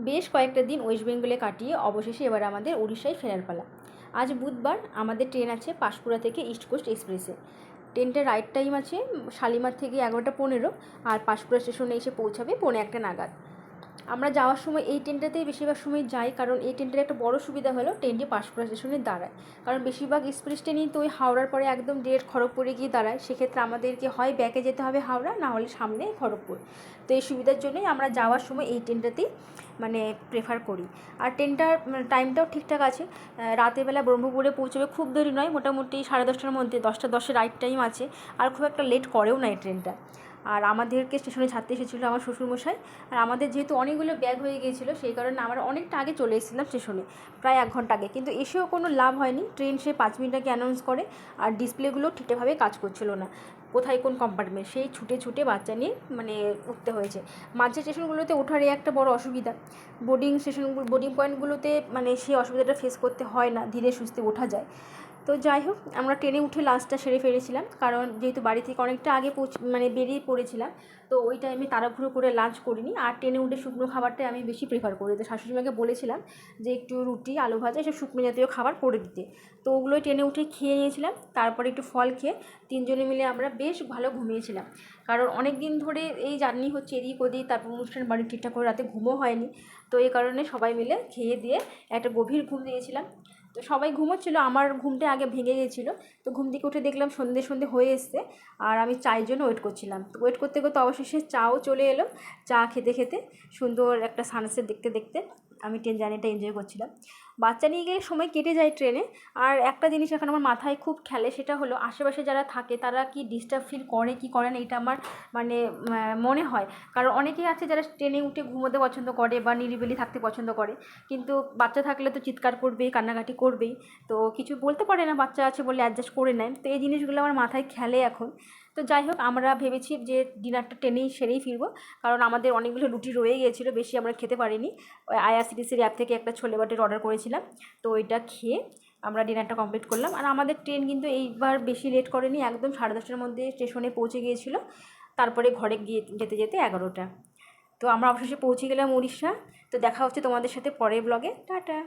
বেশ কয়েকটা দিন ওয়েস্ট বেঙ্গলে কাটিয়ে অবশেষে এবার আমাদের উড়িষ্যায় ফেরার পালা। আজ বুধবার আমাদের ট্রেন আছে পাঁশকুড়া থেকে ইস্ট কোস্ট এক্সপ্রেসে। ট্রেনটার রাইট টাইম আছে শালিমার থেকে 11টা 15, আর পাঁশকুড়া স্টেশনে এসে পৌঁছাবে 1:45 নাগাদ। আমরা যাওয়ার সময় এই ট্রেনটাতেই বেশিরভাগ সময় যাই, কারণ এই ট্রেনটার একটা বড় সুবিধা হলো ট্রেনটি পাঁশকুড়া স্টেশনে দাঁড়ায়। কারণ বেশিরভাগ এক্সপ্রেস ট্রেনই তো ওই হাওড়ার পরে একদম ডিরেক্ট খড়গপুরে গিয়ে দাঁড়ায়, সেক্ষেত্রে আমাদেরকে হয় ব্যাকে যেতে হবে হাওড়া, না হলে সামনে খড়গপুর। তো এই সুবিধার জন্যই আমরা যাওয়ার সময় এই ট্রেনটাতেই প্রেফার করি। আর ট্রেনটার টাইমটাও ঠিকঠাক আছে। রাতেরবেলা ব্রহ্মপুরে পৌঁছবে, খুব দেরি নয়, মোটামুটি 10:30টার মধ্যে, 10:10 রাইট টাইম আছে। আর খুব একটা লেট করেও না এই ট্রেনটা। আর আমাদেরকে স্টেশনে ছাড়তে এসেছিলো আমার শ্বশুরমশাই। আর আমাদের যেহেতু অনেকগুলো ব্যাগ হয়ে গিয়েছিলো, সেই কারণে আমরা অনেকটা আগে চলে এসেছিলাম স্টেশনে, প্রায় 1 ঘন্টা আগে। কিন্তু এসেও কোনো লাভ হয়নি, ট্রেন সে 5 মিনিট আগে অ্যানাউন্স করে, আর ডিসপ্লেগুলো ঠিকঠাকভাবে কাজ করছিল না, কোথায় কোন কম্পার্টমেন্ট, সেই ছুটে ছুটে বাচ্চা নিয়ে উঠতে হয়েছে। মাঝের স্টেশনগুলোতে ওঠার একটা বড় অসুবিধা, বোর্ডিং পয়েন্টগুলোতে সেই অসুবিধাটা ফেস করতে হয় না, ধীরে সুস্থে ওঠা যায়। তো যাই হোক, আমরা ট্রেনে উঠে লাঞ্চটা সেরে ফেলেছিলাম, কারণ যেহেতু বাড়ি থেকে অনেকটা আগে বেরিয়ে পড়েছিলাম, তো ওই টাইমে তাড়াহুড়ো করে লাঞ্চ করিনি। আর ট্রেনে উঠে শুকনো খাবারটাই আমি বেশি প্রেফার করি। তো শাশুড়িমাকে বলেছিলাম যে একটু রুটি, আলু ভাজা, এসব শুকনো জাতীয় খাবার করে দিতে। তো ওগুলোই ট্রেনে উঠে খেয়ে নিয়েছিলাম। তারপরে একটু ফল খেয়ে 3জনে মিলে আমরা বেশ ভালো ঘুমিয়েছিলাম। কারণ অনেক দিন ধরে এই জার্নি হচ্ছে এদিক ওদিক, তারপর অনুষ্ঠান বাড়ি, ঠিকঠাক করে রাতে ঘুমও হয়নি। তো এই কারণে সবাই মিলে খেয়ে দিয়ে একটা গভীর ঘুম দিয়েছিলাম। তো সবাই ঘুমোচ্ছিলো, আমার ঘুমটা আগে ভেঙে গিয়েছিলো। তো ঘুম থেকে উঠে দেখলাম সন্ধে সন্ধে হয়ে এসছে, আর আমি চায়ের জন্য ওয়েট করছিলাম। তো ওয়েট করতে করতে অবশেষে চাও চলে এলো। চা খেতে খেতে, সুন্দর একটা সানসেট দেখতে দেখতে আমি ট্রেন জার্নিটা এনজয় করছিলাম। বাচ্চা নিয়ে গেলে সময় কেটে যায় ট্রেনে। আর একটা জিনিস এখন আমার মাথায় খুব খেলে, সেটা হলো আশেপাশে যারা থাকে তারা কি ডিস্টার্ব ফিল করে কি করে না, এটা আমার মনে হয়। কারণ অনেকেই আছে যারা ট্রেনে উঠে ঘুমোতে পছন্দ করে বা নিরিবিলি থাকতে পছন্দ করে, কিন্তু বাচ্চা থাকলে তো চিৎকার করবেই, কান্নাকাটি করবেই। তো কিছু বলতে পারে না, বাচ্চা আছে বলে অ্যাডজাস্ট করে নেয়। তো এই জিনিসগুলো আমার মাথায় খেলে এখন। তো যাই হোক, আমরা ভেবেছি যে ডিনারটা ট্রেনেই সেরেই ফিরবো, কারণ আমাদের অনেকগুলো রুটি রয়ে গিয়েছিলো, বেশি আমরা খেতে পারিনি। ওই আইআরসিটিসির অ্যাপ থেকে একটা ছোলে বাটের অর্ডার করেছিলাম, তো ওইটা খেয়ে আমরা ডিনারটা কমপ্লিট করলাম। আর আমাদের ট্রেন কিন্তু এইবার বেশি লেট করেনি, একদম 10:30টার মধ্যে স্টেশনে পৌঁছে গিয়েছিলো। তারপরে ঘরে গিয়ে যেতে যেতে 11টা। তো আমরা অবশেষে পৌঁছে গেলাম উড়িষ্যা। তো দেখা হচ্ছে তোমাদের সাথে পরের ব্লগে। টাটা।